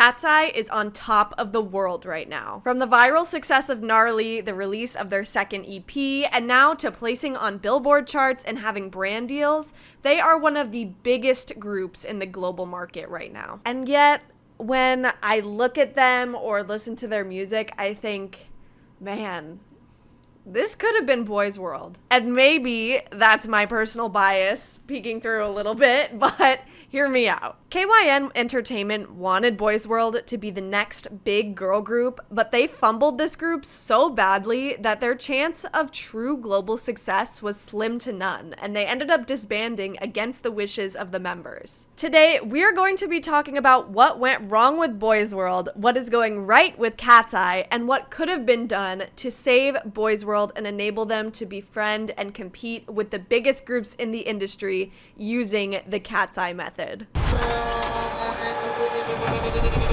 KATSEYE is on top of the world right now. From the viral success of Gnarly, the release of their second EP, and now to placing on Billboard charts and having brand deals, they are one of the biggest groups in the global market right now. And yet, when I look at them or listen to their music, I think, man, this could have been Boys World. And maybe that's my personal bias peeking through a little bit, but hear me out. KYN Entertainment wanted Boys World to be the next big girl group, but they fumbled this group so badly that their chance of true global success was slim to none, and they ended up disbanding against the wishes of the members. Today, we're going to be talking about what went wrong with Boys World, what is going right with KATSEYE, and what could have been done to save Boys World and enable them to befriend and compete with the biggest groups in the industry using the KATSEYE method.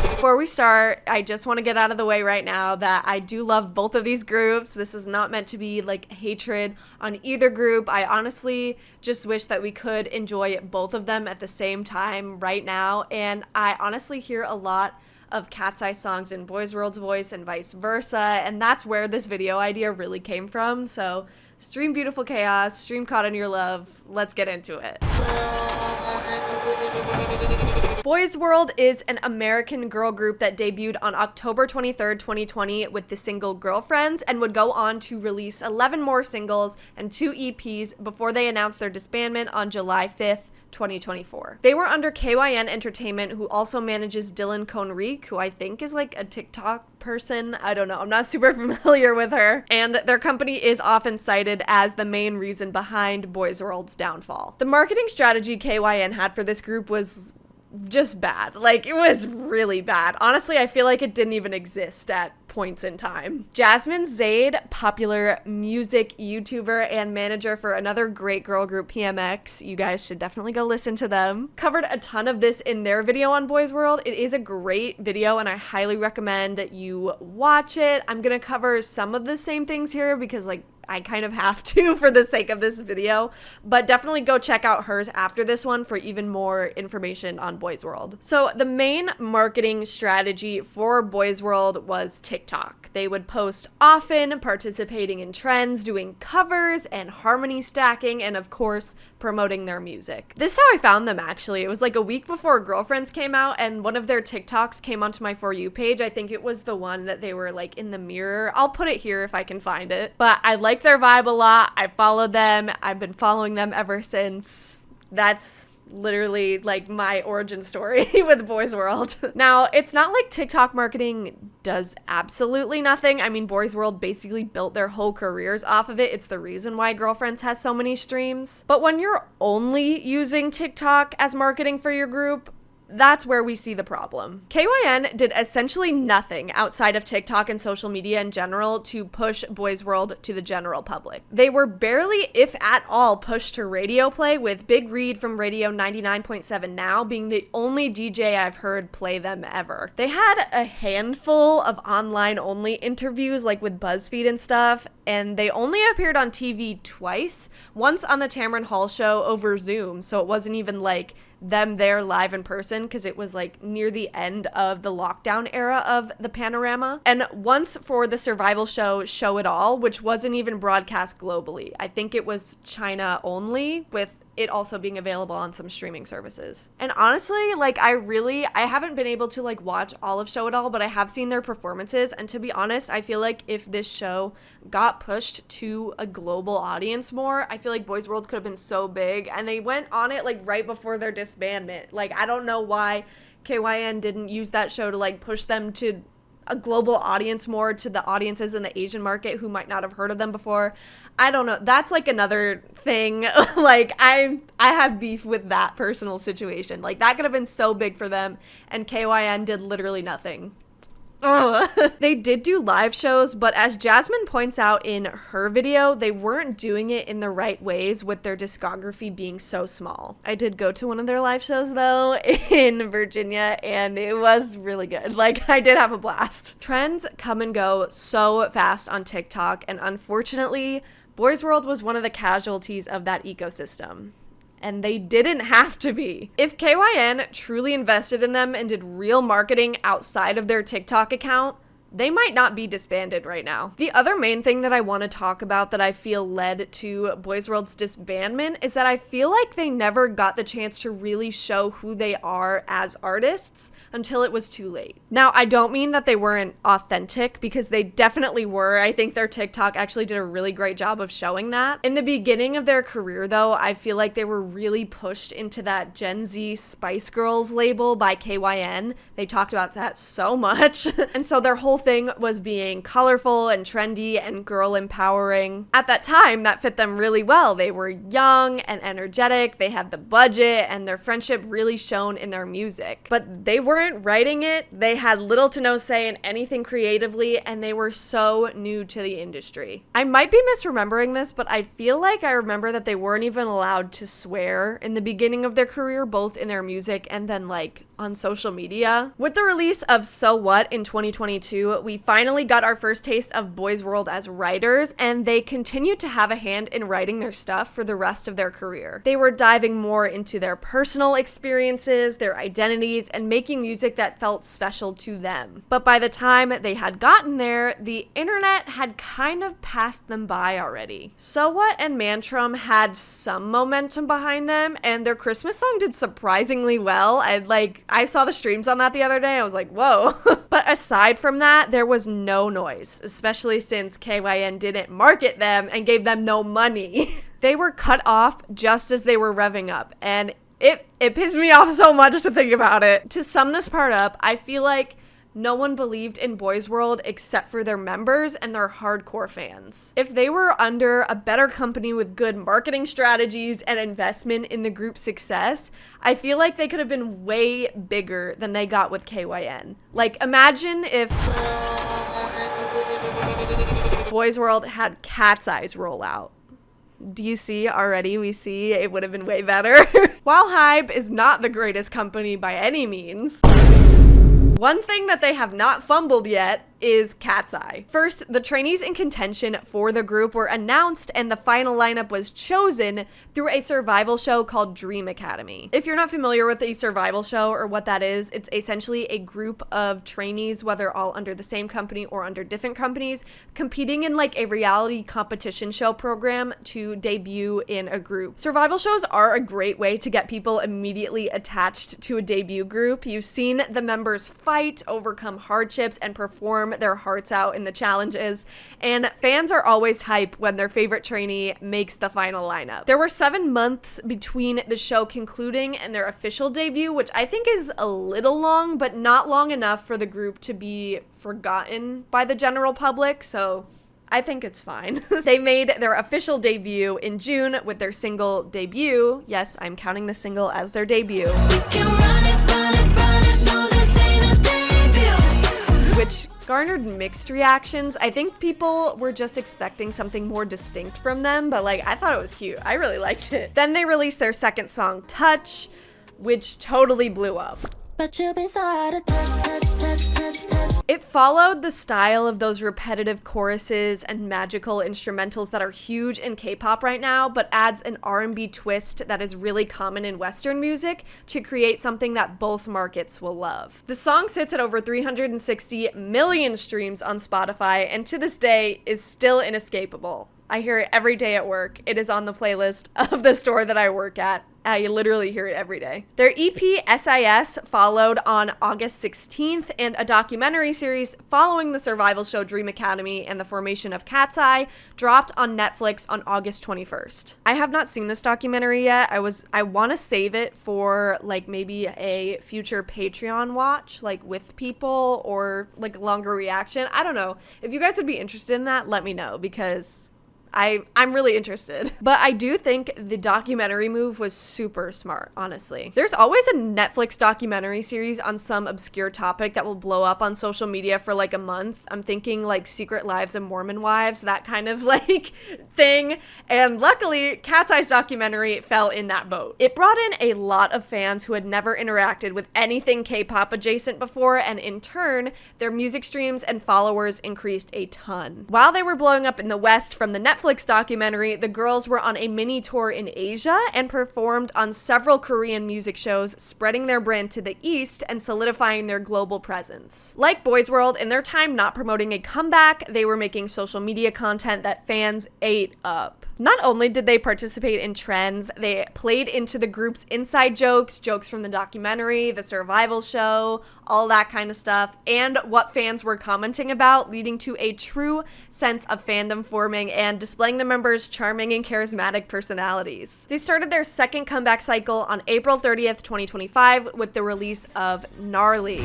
Before we start, I just want to get out of the way right now that I do love both of these groups. This is not meant to be like hatred on either group. I honestly just wish that we could enjoy both of them at the same time right now. And I honestly hear a lot of KATSEYE songs in Boys World's voice and vice versa. And that's where this video idea really came from. So stream Beautiful Chaos, stream Caught in Your Love. Let's get into it. Boys World is an American girl group that debuted on October 23rd, 2020 with the single Girlfriends and would go on to release 11 more singles and 2 EPs before they announced their disbandment on July 5th, 2024. They were under KYN Entertainment, who also manages Dylan Conrique, who I think is like a TikTok person. I don't know. I'm not super familiar with her. And their company is often cited as the main reason behind Boys World's downfall. The marketing strategy KYN had for this group was just bad. Like, it was really bad. Honestly, I feel like it didn't even exist at points in time. Jasmine Zaid, popular music YouTuber and manager for another great girl group, PMX, you guys should definitely go listen to them, covered a ton of this in their video on Boys World. It is a great video and I highly recommend you watch it. I'm gonna cover some of the same things here because like I kind of have to for the sake of this video, but definitely go check out hers after this one for even more information on Boys World. So the main marketing strategy for Boys World was TikTok. They would post often, participating in trends, doing covers and harmony stacking, and of course, promoting their music. This is how I found them actually. It was like a week before Girlfriends came out and one of their TikToks came onto my For You page. I think it was the one that they were like in the mirror. I'll put it here if I can find it. But I like their vibe a lot. I followed them. I've been following them ever since. That's literally like my origin story with Boys World. Now, it's not like TikTok marketing does absolutely nothing. I mean, Boys World basically built their whole careers off of it. It's the reason why Girlfriends has so many streams. But when you're only using TikTok as marketing for your group, that's where we see the problem. KYN did essentially nothing outside of TikTok and social media in general to push Boys World to the general public. They were barely, if at all, pushed to radio play, with Big Reed from Radio 99.7 Now being the only DJ I've heard play them ever. They had a handful of online-only interviews, like with BuzzFeed and stuff, and they only appeared on TV twice, once on the Tamron Hall show over Zoom, so it wasn't even like them there live in person because it was like near the end of the lockdown era of the panorama, and once for the survival show Show It All, which wasn't even broadcast globally. I think it was China only, with it also being available on some streaming services. And honestly, like I haven't been able to like watch all of Show It All, but I have seen their performances, and to be honest, I feel like if this show got pushed to a global audience more, I feel like Boys World could have been so big, and they went on it like right before their disbandment. Like, I don't know why KYN didn't use that show to like push them to a global audience more, to the audiences in the Asian market who might not have heard of them before. I don't know. That's like another thing. Like I have beef with that personal situation. Like that could have been so big for them, and KYN did literally nothing. They did do live shows, but as Jasmine points out in her video, they weren't doing it in the right ways with their discography being so small. I did go to one of their live shows though in Virginia, and it was really good. Like, I did have a blast. Trends come and go so fast on TikTok, and unfortunately, Boys World was one of the casualties of that ecosystem. and they didn't have to be. If KYN truly invested in them and did real marketing outside of their TikTok account, they might not be disbanded right now. The other main thing that I want to talk about that I feel led to Boys World's disbandment is that I feel like they never got the chance to really show who they are as artists until it was too late. Now, I don't mean that they weren't authentic, because they definitely were. I think their TikTok actually did a really great job of showing that. In the beginning of their career, though, I feel like they were really pushed into that Gen Z Spice Girls label by KYN. They talked about that so much. And so their whole thing was being colorful and trendy and girl empowering. At that time, that fit them really well. They were young and energetic, they had the budget, and their friendship really shone in their music. But they weren't writing it, they had little to no say in anything creatively, and they were so new to the industry. I might be misremembering this, but I feel like I remember that they weren't even allowed to swear in the beginning of their career, both in their music and then like on social media. With the release of So What in 2022, we finally got our first taste of Boys World as writers, and they continued to have a hand in writing their stuff for the rest of their career. They were diving more into their personal experiences, their identities, and making music that felt special to them. But by the time they had gotten there, the internet had kind of passed them by already. So What and Mantrum had some momentum behind them, and their Christmas song did surprisingly well. I saw the streams on that the other day, and I was like, whoa. But aside from that, there was no noise, especially since KYN didn't market them and gave them no money. They were cut off just as they were revving up, and it pissed me off so much to think about it. To sum this part up, I feel like no one believed in Boys World except for their members and their hardcore fans. If they were under a better company with good marketing strategies and investment in the group's success, I feel like they could have been way bigger than they got with KYN. Like, imagine if Boys World had KATSEYE's rollout. Do you see already? We see it would have been way better. While Hybe is not the greatest company by any means, one thing that they have not fumbled yet is KATSEYE. First, the trainees in contention for the group were announced, and the final lineup was chosen through a survival show called Dream Academy. If you're not familiar with a survival show or what that is, it's essentially a group of trainees, whether all under the same company or under different companies, competing in like a reality competition show program to debut in a group. Survival shows are a great way to get people immediately attached to a debut group. You've seen the members fight, overcome hardships, and perform their hearts out in the challenges, and fans are always hype when their favorite trainee makes the final lineup. There were 7 months between the show concluding and their official debut, which I think is a little long, but not long enough for the group to be forgotten by the general public, so I think it's fine. They made their official debut in June with their single Debut. Yes, I'm counting the single as their debut. Which garnered mixed reactions. I think people were just expecting something more distinct from them, but like, I thought it was cute. I really liked it. Then they released their second song, Touch, which totally blew up. But you've been so out of touch. It followed the style of those repetitive choruses and magical instrumentals that are huge in K-pop right now, but adds an R&B twist that is really common in Western music to create something that both markets will love. The song sits at over 360 million streams on Spotify, and to this day is still inescapable. I hear it every day at work. It is on the playlist of the store that I work at. I literally hear it every day. Their EP, SIS, followed on August 16th, and a documentary series following the survival show Dream Academy and the formation of KATSEYE dropped on Netflix on August 21st. I have not seen this documentary yet. I want to save it for like maybe a future Patreon watch, like with people, or like a longer reaction. I don't know. If you guys would be interested in that, let me know, because I'm really interested. But I do think the documentary move was super smart, honestly. There's always a Netflix documentary series on some obscure topic that will blow up on social media for like a month. I'm thinking like Secret Lives of Mormon Wives, that kind of like thing. And luckily, KATSEYE's documentary fell in that boat. It brought in a lot of fans who had never interacted with anything K-pop adjacent before, and in turn, their music streams and followers increased a ton. While they were blowing up in the West from the Netflix Netflix documentary, the girls were on a mini tour in Asia and performed on several Korean music shows, spreading their brand to the East and solidifying their global presence. Like Boys World, in their time not promoting a comeback, they were making social media content that fans ate up. Not only did they participate in trends, they played into the group's inside jokes from the documentary, the survival show, all that kind of stuff, and what fans were commenting about, leading to a true sense of fandom forming and displaying the members' charming and charismatic personalities. They started their second comeback cycle on April 30th, 2025 with the release of Gnarly.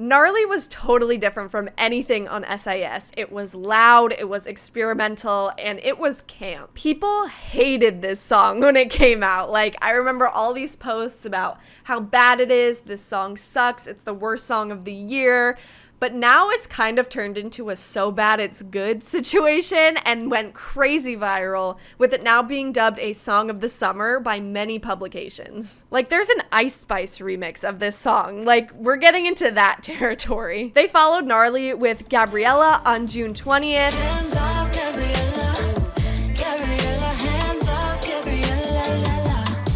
Gnarly was totally different from anything on SIS. It was loud, it was experimental, and it was camp. People hated this song when it came out. Like, I remember all these posts about how bad it is, this song sucks, it's the worst song of the year. But now it's kind of turned into a so bad it's good situation and went crazy viral, with it now being dubbed a song of the summer by many publications. Like, there's an Ice Spice remix of this song. Like, we're getting into that territory. They followed Gnarly with Gabriella on June 20th. Hands off, Gabriella. Gabriella, hands off, Gabriella.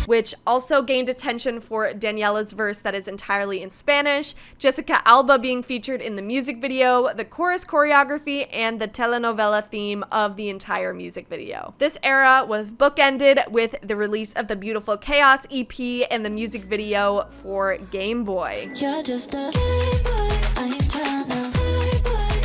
Which also gained attention for Daniela's verse that is entirely in Spanish, Jessica Alba being featured in the music video, the chorus choreography, and the telenovela theme of the entire music video. This era was bookended with the release of the Beautiful Chaos EP and the music video for Game Boy. You're just a Game Boy, I ain't tryna.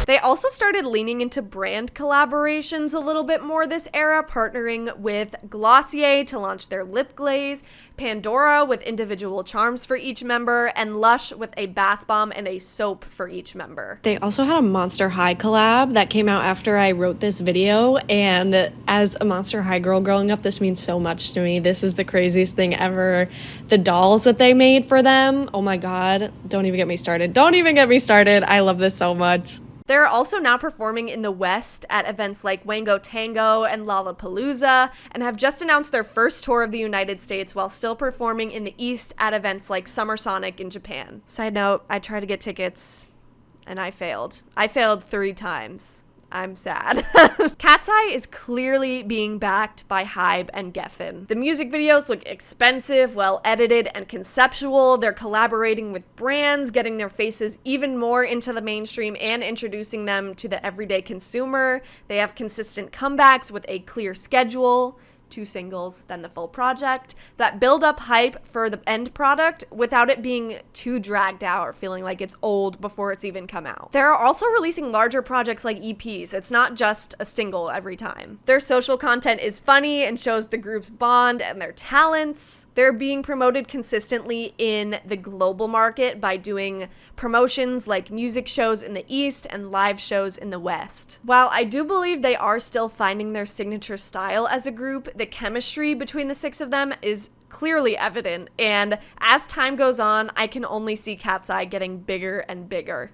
They also started leaning into brand collaborations a little bit more this era, partnering with Glossier to launch their lip glaze, Pandora with individual charms for each member, and Lush with a bath bomb and a soap for each member. They also had a Monster High collab that came out after I wrote this video, and as a Monster High girl growing up, this means so much to me. This is the craziest thing ever. The dolls that they made for them, oh my god, don't even get me started. Don't even get me started. I love this so much. They're also now performing in the West at events like Wango Tango and Lollapalooza, and have just announced their first tour of the United States while still performing in the East at events like Summer Sonic in Japan. Side note, I tried to get tickets and I failed. I failed 3 times. I'm sad. KATSEYE is clearly being backed by Hybe and Geffen. The music videos look expensive, well edited, and conceptual. They're collaborating with brands, getting their faces even more into the mainstream and introducing them to the everyday consumer. They have consistent comebacks with a clear schedule. 2 singles, then the full project, that build up hype for the end product without it being too dragged out or feeling like it's old before it's even come out. They're also releasing larger projects like EPs. It's not just a single every time. Their social content is funny and shows the group's bond and their talents. They're being promoted consistently in the global market by doing promotions like music shows in the East and live shows in the West. While I do believe they are still finding their signature style as a group, the chemistry between the 6 of them is clearly evident, and as time goes on, I can only see KATSEYE getting bigger and bigger.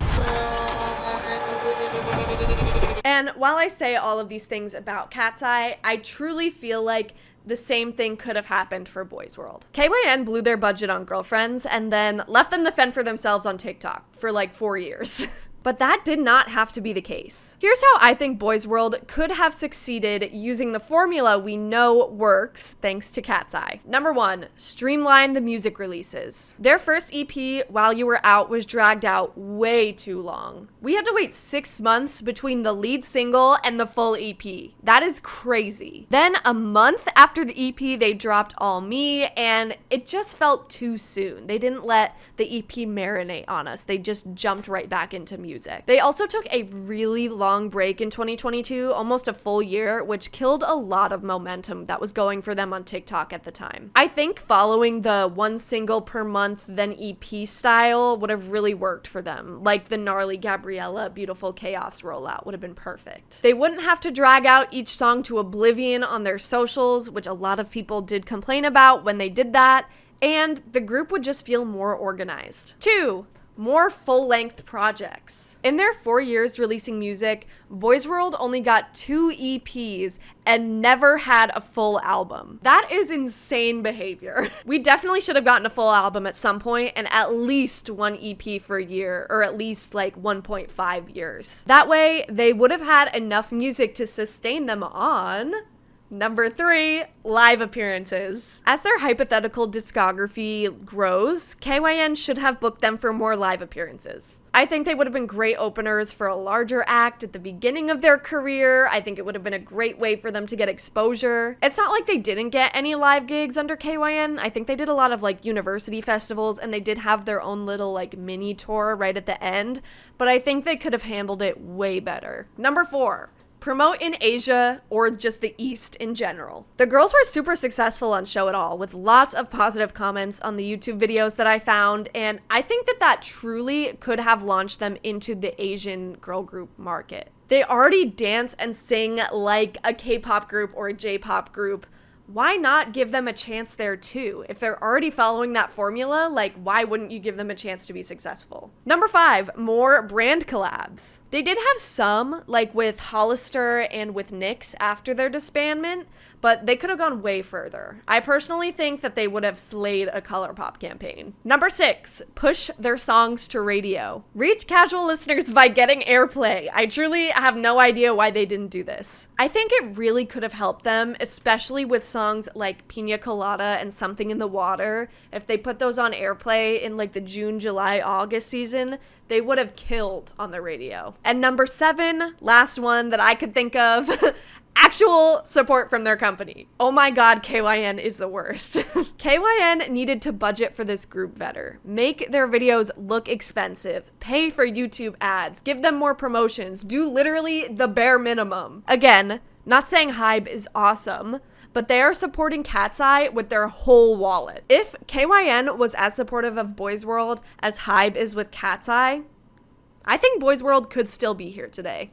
And while I say all of these things about KATSEYE, I truly feel like the same thing could have happened for Boys World. KYN blew their budget on girlfriends and then left them to fend for themselves on TikTok for like 4 years. But that did not have to be the case. Here's how I think Boys World could have succeeded using the formula we know works thanks to KATSEYE. Number 1, streamline the music releases. Their first EP, While You Were Out, was dragged out way too long. We had to wait 6 months between the lead single and the full EP. That is crazy. Then a month after the EP, they dropped All Me, and it just felt too soon. They didn't let the EP marinate on us. They just jumped right back into music. They also took a really long break in 2022, almost a full year, which killed a lot of momentum that was going for them on TikTok at the time. I think following the 1 single per month, then EP style would have really worked for them. Like the Gnarly Gabriella Beautiful Chaos rollout would have been perfect. They wouldn't have to drag out each song to oblivion on their socials, which a lot of people did complain about when they did that, and the group would just feel more organized. 2, more full-length projects. In their 4 years releasing music, Boys World only got 2 EPs and never had a full album. That is insane behavior. We definitely should have gotten a full album at some point and at least 1 EP for a year, or at least like 1.5 years. That way, they would have had enough music to sustain them on Number 3, live appearances. As their hypothetical discography grows, KYN should have booked them for more live appearances. I think they would have been great openers for a larger act at the beginning of their career. I think it would have been a great way for them to get exposure. It's not like they didn't get any live gigs under KYN. I think they did a lot of like university festivals, and they did have their own little like mini tour right at the end, but I think they could have handled it way better. Number 4. Promote in Asia or just the East in general. The girls were super successful on Show It All, with lots of positive comments on the YouTube videos that I found, and I think that truly could have launched them into the Asian girl group market. They already dance and sing like a K-pop group or a J-pop group. Why not give them a chance there too? If they're already following that formula, like, why wouldn't you give them a chance to be successful? Number 5, more brand collabs. They did have some, like with Hollister and with NYX after their disbandment, but they could have gone way further. I personally think that they would have slayed a ColourPop campaign. Number 6, push their songs to radio. Reach casual listeners by getting airplay. I truly have no idea why they didn't do this. I think it really could have helped them, especially with songs like Pina Colada and Something in the Water. If they put those on airplay in like the June, July, August season, they would have killed on the radio. And number 7, last one that I could think of, actual support from their company. Oh my god, KYN is the worst. KYN needed to budget for this group better. Make their videos look expensive. Pay for YouTube ads. Give them more promotions. Do literally the bare minimum. Again, not saying Hybe is awesome, but they are supporting KATSEYE with their whole wallet. If KYN was as supportive of Boys World as Hybe is with KATSEYE, I think Boys World could still be here today.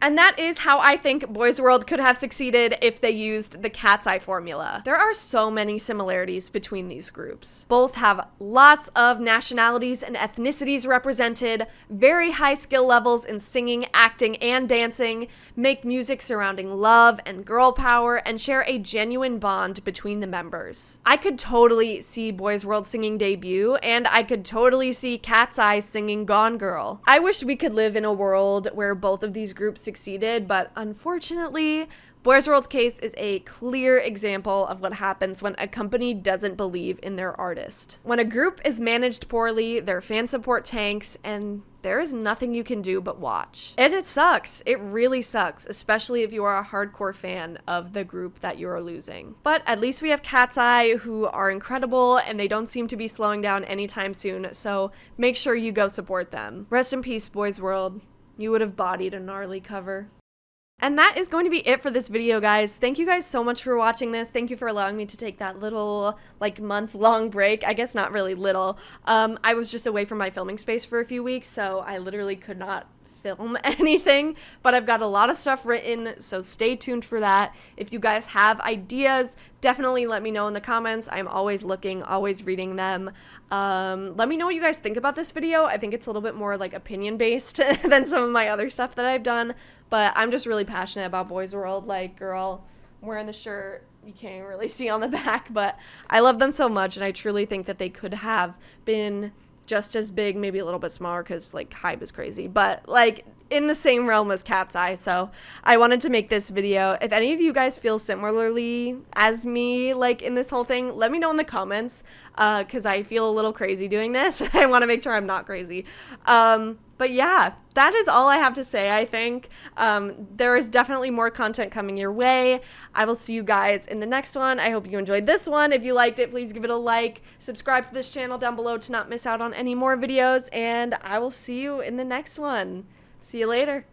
And that is how I think Boys World could have succeeded if they used the KATSEYE formula. There are so many similarities between these groups. Both have lots of nationalities and ethnicities represented, very high skill levels in singing, acting, and dancing, make music surrounding love and girl power, and share a genuine bond between the members. I could totally see Boys World singing Debut, and I could totally see KATSEYE singing Gone Girl. I wish we could live in a world where both of these groups succeeded, but unfortunately, Boys World's case is a clear example of what happens when a company doesn't believe in their artist. When a group is managed poorly, their fan support tanks, and there is nothing you can do but watch. And it sucks. It really sucks, especially if you are a hardcore fan of the group that you are losing. But at least we have KATSEYE, who are incredible, and they don't seem to be slowing down anytime soon, so make sure you go support them. Rest in peace, Boys World. You would have bodied a gnarly cover. And that is going to be it for this video, guys. Thank you guys so much for watching this. Thank you for allowing me to take that little, like, month-long break. I guess not really little. I was just away from my filming space for a few weeks, so I literally could not film anything, but I've got a lot of stuff written, so stay tuned for that. If you guys have ideas, definitely let me know in the comments. I'm always looking, always reading them. Let me know what you guys think about this video. I think it's a little bit more like opinion based than some of my other stuff that I've done, but I'm just really passionate about Boys World. Like, girl, I'm wearing the shirt, you can't even really see on the back, but I love them so much, and I truly think that they could have been just as big, maybe a little bit smaller, because like Hybe is crazy, but like in the same realm as KATSEYE. So I wanted to make this video. If any of you guys feel similarly as me, like in this whole thing, let me know in the comments, because I feel a little crazy doing this. I want to make sure I'm not crazy. But yeah, that is all I have to say, I think. There is definitely more content coming your way. I will see you guys in the next one. I hope you enjoyed this one. If you liked it, please give it a like. Subscribe to this channel down below to not miss out on any more videos. And I will see you in the next one. See you later.